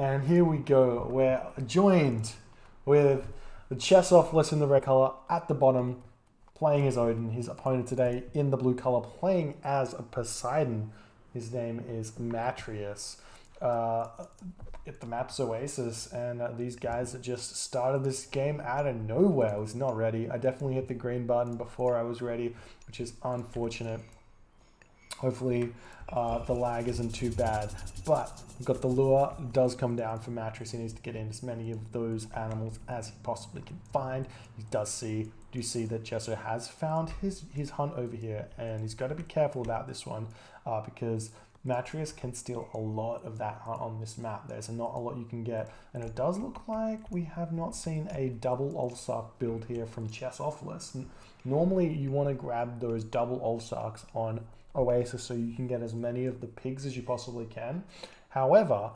And here we go. We're joined with the Chessophilus in the red color at the bottom, playing as Odin. His opponent today in the blue color, playing as Poseidon. His name is Matrieuss. The map's Oasis, and these guys that just started this game out of nowhere. I was not ready. I definitely hit the green button before I was ready, which is unfortunate. Hopefully the lag isn't too bad, but we've got the lure. Does come down for Matrieuss. He needs to get in as many of those animals as he possibly can find. He do see that Chesso has found his hunt over here, and he's got to be careful about this one because Matrieuss can steal a lot of that hunt on this map. There's not a lot you can get, and it does look like we have not seen a double Ulfsark build here from Chessophilus. Normally you want to grab those double Ulfsarks on Oasis so you can get as many of the pigs as you possibly can. However,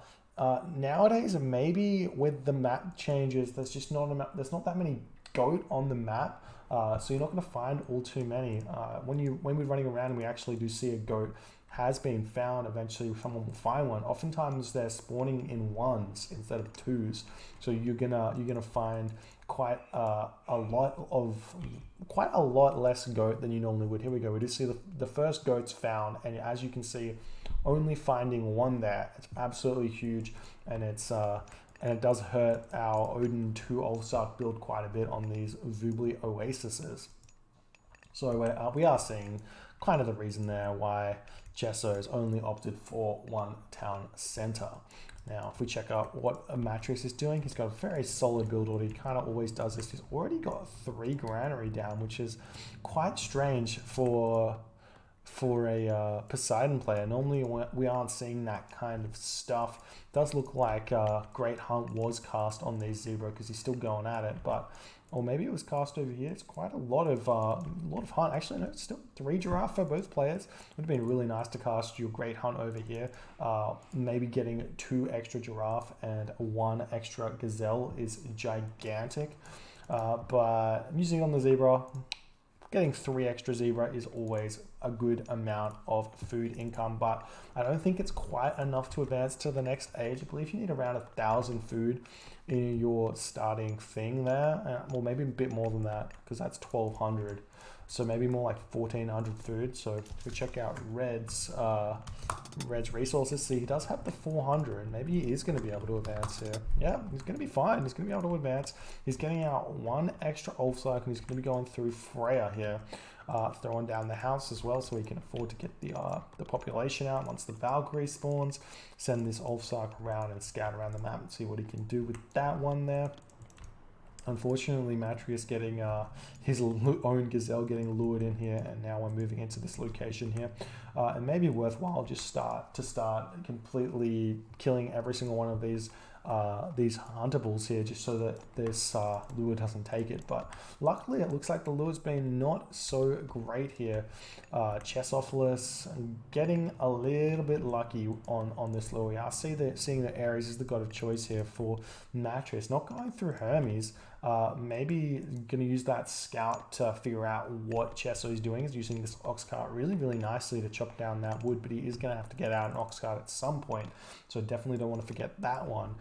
nowadays, maybe with the map changes, there's not that many goat on the map, so you're not going to find all too many. When we're running around and we actually do see a goat has been found, eventually someone will find one. Oftentimes they're spawning in ones instead of twos, so you're gonna find quite a lot less goat than you normally would. Here we go. We just see the first goats found, and as you can see, only finding one there. It's absolutely huge, and it does hurt our Odin 2 Ulfsark build quite a bit on these Vubli Oasises. So we are seeing kind of the reason there why Chesso has only opted for one town center. Now, if we check out what Matrieuss is doing, he's got a very solid build order. He kind of always does this. He's already got 3 granary down, which is quite strange for a Poseidon player. Normally we aren't seeing that kind of stuff. It does look like Great Hunt was cast on these zebra because he's still going at it, or maybe it was cast over here. It's quite a lot of hunt. Actually, no, it's still 3 giraffe for both players. It would have been really nice to cast your Great Hunt over here. Maybe getting 2 extra giraffe and 1 extra gazelle is gigantic. But I'm using it on the zebra. Getting 3 extra zebra is always a good amount of food income, but I don't think it's quite enough to advance to the next age. I believe you need around 1,000 food in your starting thing there. Well, maybe a bit more than that because that's 1,200. So maybe more like 1,400 food. So if we check out Red's resources, see he does have the 400. Maybe he is going to be able to advance here. Yeah, he's going to be fine. He's going to be able to advance. He's getting out 1 extra Ulfsark, and he's going to be going through Freya here. Throwing down the house as well so he can afford to get the population out. Once the Valkyrie spawns, send this Ulfsark around and scout around the map and see what he can do with that one there. Unfortunately, Matrieuss getting his own gazelle getting lured in here, and now we're moving into this location here. It may be worthwhile just start completely killing every single one of these huntables here, just so that this lure doesn't take it. But luckily, it looks like the lure's been not so great here. Chessophilus getting a little bit lucky on this lure. We are seeing that Ares is the god of choice here for Matrieuss. Not going through Hermes. Maybe going to use that scout to figure out what Chesso is doing. Is using this ox cart really, really nicely to chop down that wood, but he is going to have to get out an ox cart at some point. So definitely don't want to forget that one.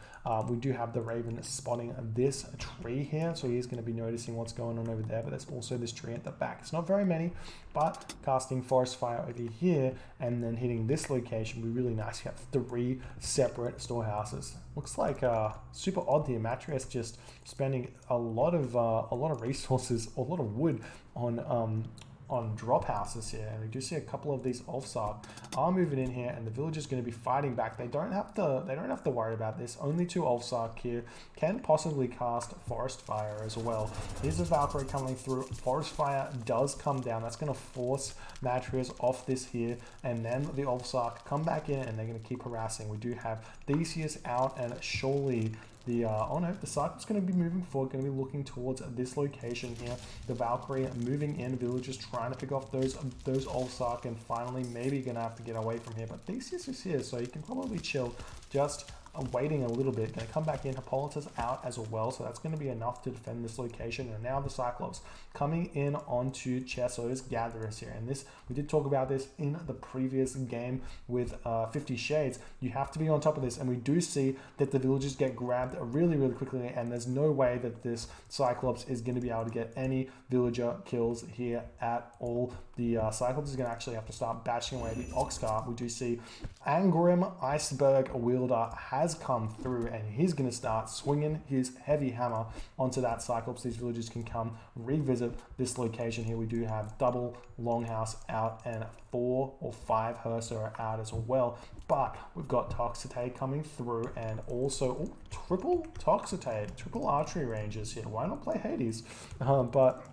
We do have the Raven spotting this tree here, so he's going to be noticing what's going on over there, but there's also this tree at the back. It's not very many, but casting Forest Fire over here and then hitting this location would be really nice. You have 3 separate storehouses. Looks like super odd here. Matrieuss just spending a lot of resources, a lot of wood on drop houses here, and we do see a couple of these Ulfsark are moving in here, and the village is going to be fighting back. They don't have to worry about this. Only 2 Ulfsark here can possibly cast Forest Fire as well. Here's a Valkyrie coming through. Forest Fire does come down. That's going to force Matrieuss off this here, and then the Ulfsark come back in, and they're going to keep harassing. We do have Theseus out, and surely the cycle's going to be moving forward, going to be looking towards this location here. The Valkyrie moving in, villagers trying to pick off those Ulfsark, and finally maybe going to have to get away from here. But Theseus is here, so he can probably chill just waiting a little bit. Going to come back in. Hippolyta's out as well, so that's going to be enough to defend this location. And now the Cyclops coming in onto Chesso's gatherers here. And this, we did talk about this in the previous game with 50 Shades. You have to be on top of this, and we do see that the villagers get grabbed really, really quickly, and there's no way that this Cyclops is going to be able to get any villager kills here at all. The Cyclops is going to actually have to start bashing away the Oxcar. We do see Angrim Iceberg Wielder has come through, and he's going to start swinging his heavy hammer onto that Cyclops. These villagers can come revisit this location here. We do have double Longhouse out and 4 or 5 Hersa are out as well. But we've got Toxicate coming through, and also triple Toxicate, triple archery ranges here. Why not play Hades? But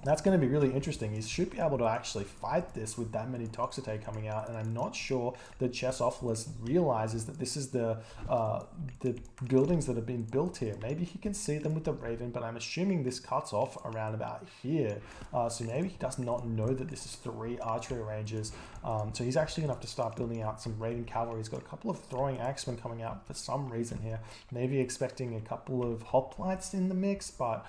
that's going to be really interesting. He should be able to actually fight this with that many Toxicate coming out, and I'm not sure that Chessophilus realizes that this is the buildings that have been built here. Maybe he can see them with the Raven, but I'm assuming this cuts off around about here. So maybe he does not know that this is 3 archery ranges. So he's actually going to have to start building out some Raven cavalry. He's got a couple of throwing axemen coming out for some reason here. Maybe expecting a couple of hoplites in the mix, but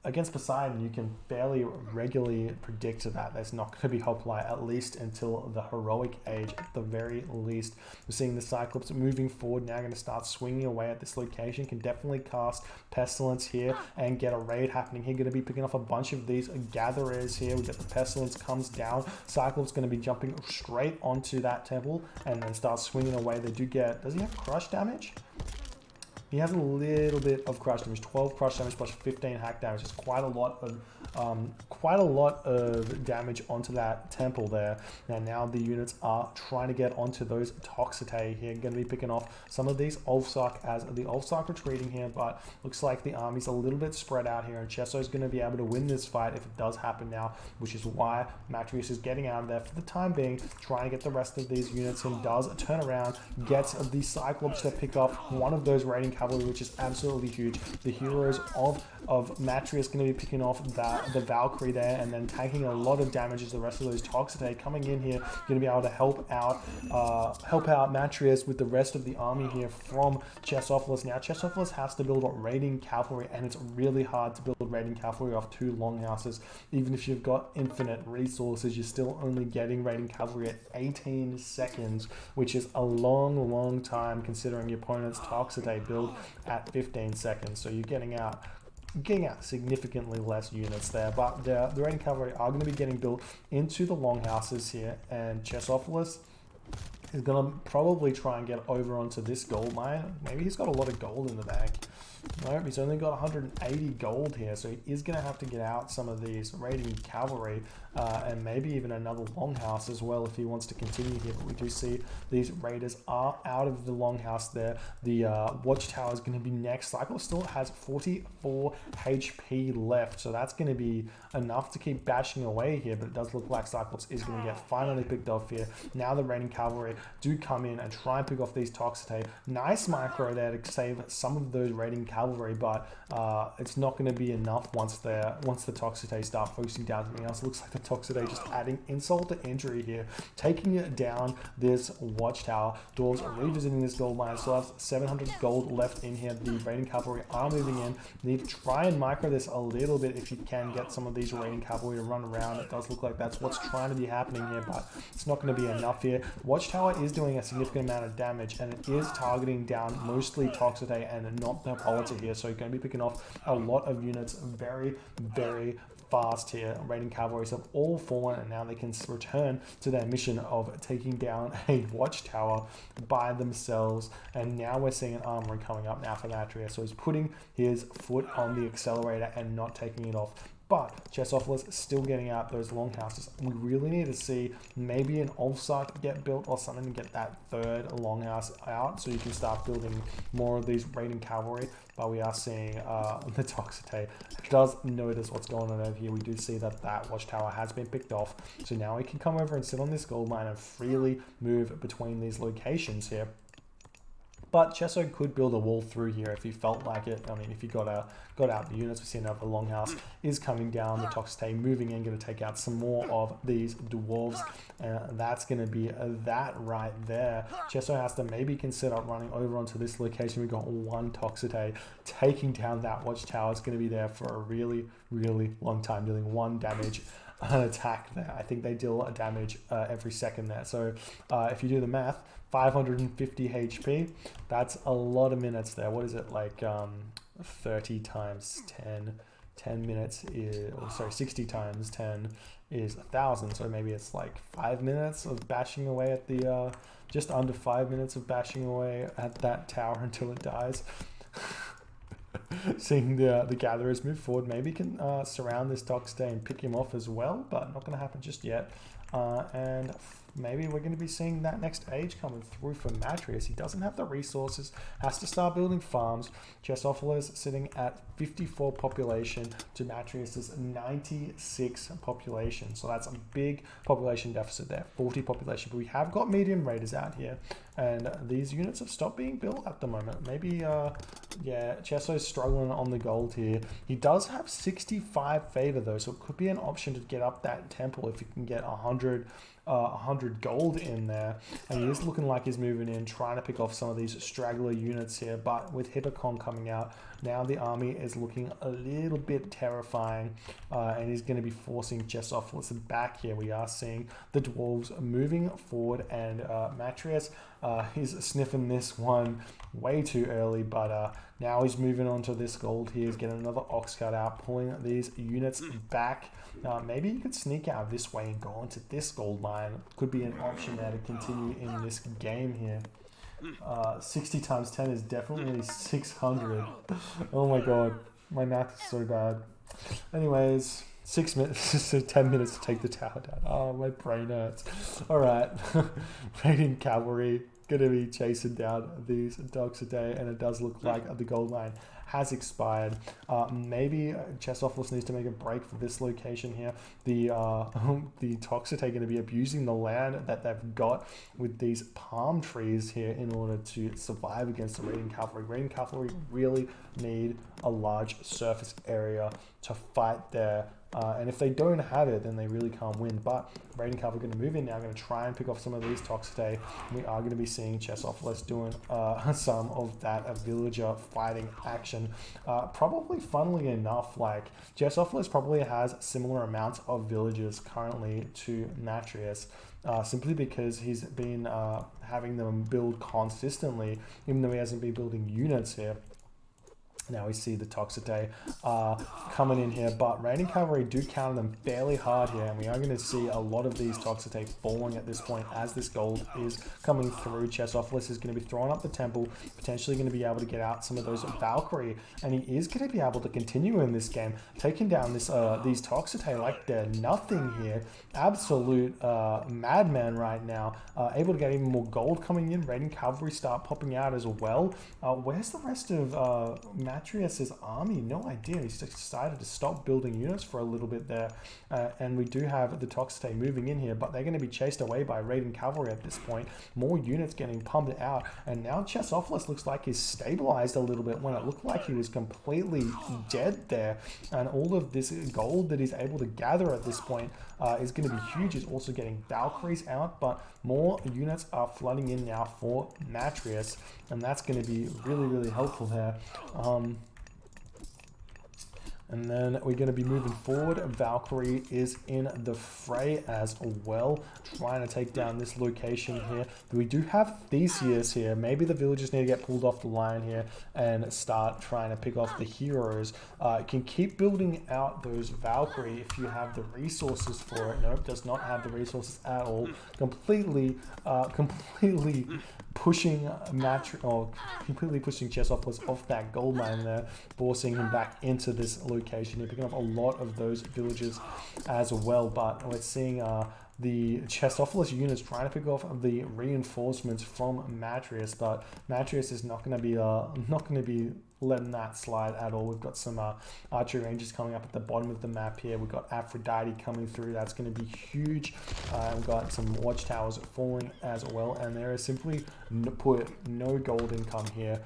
against Poseidon, you can fairly regularly predict that there's not going to be hoplite, at least until the heroic age at the very least. We're seeing the Cyclops moving forward, now going to start swinging away at this location. Can definitely cast Pestilence here and get a raid happening here. Going to be picking off a bunch of these gatherers here. We get the Pestilence comes down. Cyclops going to be jumping straight onto that temple and then start swinging away. They do get, does he have crush damage? He has a little bit of crush damage, 12 crush damage plus 15 hack damage. It's quite a lot of damage onto that temple there. Now the units are trying to get onto those Toxicate here. Going to be picking off some of these Ulfsark as the Ulfsark retreating here, but looks like the army's a little bit spread out here, and Chesso is going to be able to win this fight if it does happen now, which is why Matrieuss is getting out of there for the time being, trying to get the rest of these units, and does turn around, gets the Cyclops to pick off one of those raiding cavalry, which is absolutely huge. The heroes of Matrieuss going to be picking off the Valkyrie there, and then taking a lot of damage as the rest of those Toxicate coming in here, going to be able to help out Matrieuss with the rest of the army here from Chessophilus. Now Chessophilus has to build raiding cavalry, and it's really hard to build raiding cavalry off 2 longhouses. Even if you've got infinite resources, you're still only getting raiding cavalry at 18 seconds, which is a long time considering your opponent's Toxicate build at 15 seconds. So you're getting out significantly less units there, but the raiding cavalry are going to be getting built into the longhouses here, and Chessophilus is going to probably try and get over onto this gold mine. Maybe he's got a lot of gold in the bank. Nope, he's only got 180 gold here, so he is going to have to get out some of these raiding cavalry and maybe even another longhouse as well if he wants to continue here. But we do see these raiders are out of the longhouse there. The watchtower is going to be next. Cyclops still has 44 HP left, so that's going to be enough to keep bashing away here, but it does look like Cyclops is going to get finally picked off here. Now the raiding cavalry do come in and try and pick off these Toxicate. Nice micro there to save some of those raiding cavalry, but it's not going to be enough once the Toxicate start focusing down something else. It looks like the Toxicate just adding insult to injury here, taking it down this watchtower. Dwarves are revisiting this gold mine, still have 700 gold left in here. The raiding cavalry are moving in. Need to try and micro this a little bit if you can get some of these raiding cavalry to run around. It does look like that's what's trying to be happening here, but it's not going to be enough here. Watchtower is doing a significant amount of damage, and it is targeting down mostly Toxicate and not the Hippolyta here, so you're going to be picking off a lot of units very fast here. Raiding cavalries have all fallen, and now they can return to their mission of taking down a watchtower by themselves. And now we're seeing an armory coming up now for Matrieuss, so he's putting his foot on the accelerator and not taking it off. But Chessophilus is still getting out those longhouses. We really need to see maybe an Ulfsark get built or something to get that 3rd longhouse out, so you can start building more of these raiding cavalry. But we are seeing the Toxicate does notice what's going on over here. We do see that watchtower has been picked off, so now we can come over and sit on this gold mine and freely move between these locations here. But Chesso could build a wall through here if he felt like it. I mean, if he got out the units, we see another longhouse is coming down. The Toxicity moving in, going to take out some more of these dwarves. That's going to be that right there. Chesso has to maybe consider running over onto this location. We've got one Toxicity taking down that watchtower. It's going to be there for a really, really long time, dealing 1 damage an attack there. I think they deal a damage every second there. So if you do the math, 550 HP, that's a lot of minutes there. What is it, like 30 times 10 minutes is, or sorry, 60 times 10 is 1,000. So maybe it's like 5 minutes of bashing away at the, just under 5 minutes of bashing away at that tower until it dies. Seeing the gatherers move forward, maybe can surround this Toxicity and pick him off as well, but not going to happen just yet. And maybe we're going to be seeing that next age coming through for Matrieuss. He doesn't have the resources, has to start building farms. Chessophilus sitting at 54 population to Matrieuss's 96 population. So that's a big population deficit there, 40 population. But we have got medium raiders out here, and these units have stopped being built at the moment. Maybe, yeah, Chesso's struggling on the gold here. He does have 65 favor though, so it could be an option to get up that temple if you can get 100 gold in there. And he is looking like he's moving in, trying to pick off some of these straggler units here. But with Hippocon coming out, now the army is looking a little bit terrifying, and he's going to be forcing Chessophilus back here. We are seeing the dwarves moving forward, and Matrieuss, he's sniffing this one way too early, but now he's moving on to this gold here. He's getting another ox cut out, pulling these units back. Maybe you could sneak out this way and go into this gold mine. Could be an option there to continue in this game here. 60 times 10 is definitely 600. Oh my god, my math is so bad. Anyways, 6 minutes, so 10 minutes to take the tower down. Oh, my brain hurts. Alright, raiding cavalry, gonna be chasing down these dogs a day, and it does look like the gold line has expired. Maybe Chessophilus needs to make a break for this location here. The Toxicity are going to be abusing the land that they've got with these palm trees here in order to survive against the raiding cavalry. Raiding cavalry really need a large surface area to fight there. And if they don't have it, then they really can't win. But raiding cavalry are going to move in now, going to try and pick off some of these Toxicity. We are going to be seeing Chessophilus doing some of that villager fighting action. Probably, funnily enough, like Chessophilus probably has similar amounts of villagers currently to Matrieuss, simply because he's been having them build consistently, even though he hasn't been building units here. Now we see the Toxicity coming in here, but raiding cavalry do counter them fairly hard here, and we are going to see a lot of these Toxicity falling at this point as this gold is coming through. Chessophilus is going to be throwing up the temple, potentially going to be able to get out some of those Valkyrie, and he is going to be able to continue in this game, taking down this these Toxicity like they're nothing here. Absolute madman right now, able to get even more gold coming in. Raiding cavalry start popping out as well. Where's the rest of Matrieuss's army? No idea. He's decided to stop building units for a little bit there, and we do have the Toxicity moving in here, but they're going to be chased away by raiding cavalry at this point. More units getting pumped out, and now Chessophilus looks like he's stabilized a little bit when it looked like he was completely dead there, and all of this gold that he's able to gather at this point is going to be huge. He's also getting Valkyries out, but more units are flooding in now for Matrieuss, and that's going to be really, really helpful there. And then we're going to be moving forward. Valkyrie is in the fray as well, trying to take down this location here. We do have Theseus here. Maybe the villagers need to get pulled off the line here and start trying to pick off the heroes. You can keep building out those Valkyrie if you have the resources for it. Nope, does not have the resources at all. Completely pushing completely pushing Chessophilus off that gold mine there, forcing him back into this location. You're picking up a lot of those villages as well, but we're seeing the Chessophilus units trying to pick off the reinforcements from Matrieuss, but Matrieuss is not going to be letting that slide at all. We've got some archery ranges coming up at the bottom of the map here. We've got Aphrodite coming through. That's going to be huge. We've got some watchtowers falling as well, and there is simply no gold income here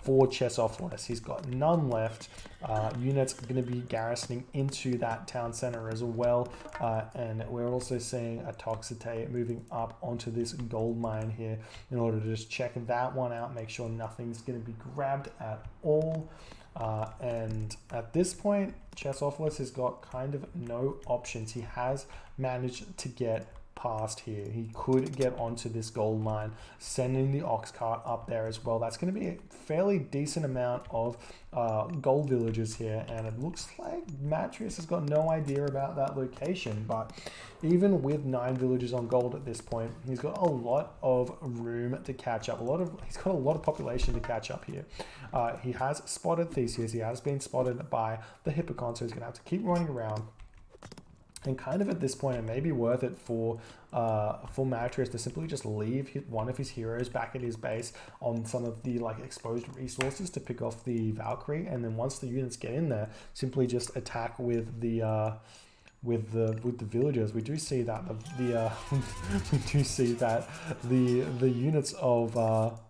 for Chessophilus. He's got none left. Units are going to be garrisoning into that town center as well. And we're also seeing a Toxite moving up onto this gold mine here in order to just check that one out, make sure nothing's going to be grabbed at all. And at this point, Chessophilus has got kind of no options. He has managed to get past here. He could get onto this gold mine, sending the ox cart up there as well. That's going to be a fairly decent amount of gold villages here, and it looks like Matrieuss has got no idea about that location. But even with 9 villages on gold at this point, he's got a lot of room to catch up. He's got a lot of population to catch up here. He has spotted Theseus. He has been spotted by the Hippocon, so he's going to have to keep running around. And kind of at this point, it may be worth it for Matrieuss to simply just leave one of his heroes back at his base on some of the exposed resources to pick off the Valkyrie, and then once the units get in there, simply just attack with the villagers. We do see that the units of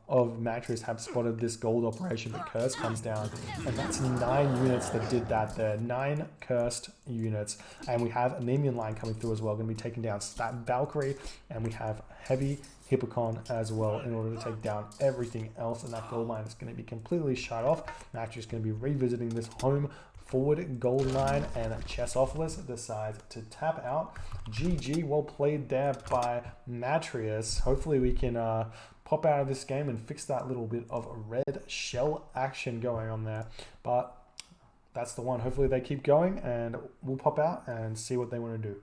Matrieuss have spotted this gold operation, but Curse comes down, and that's 9 units that did that there. 9 cursed units, and we have a Nemean line coming through as well, going to be taking down that Valkyrie, and we have heavy Hippocon as well in order to take down everything else, and that gold mine is going to be completely shut off. Matrieuss is going to be revisiting this home forward gold line, and Chessophilus decides to tap out. GG, well played there by Matrieuss. Hopefully we can pop out of this game and fix that little bit of red shell action going on there. But that's the one. Hopefully they keep going, and we'll pop out and see what they want to do.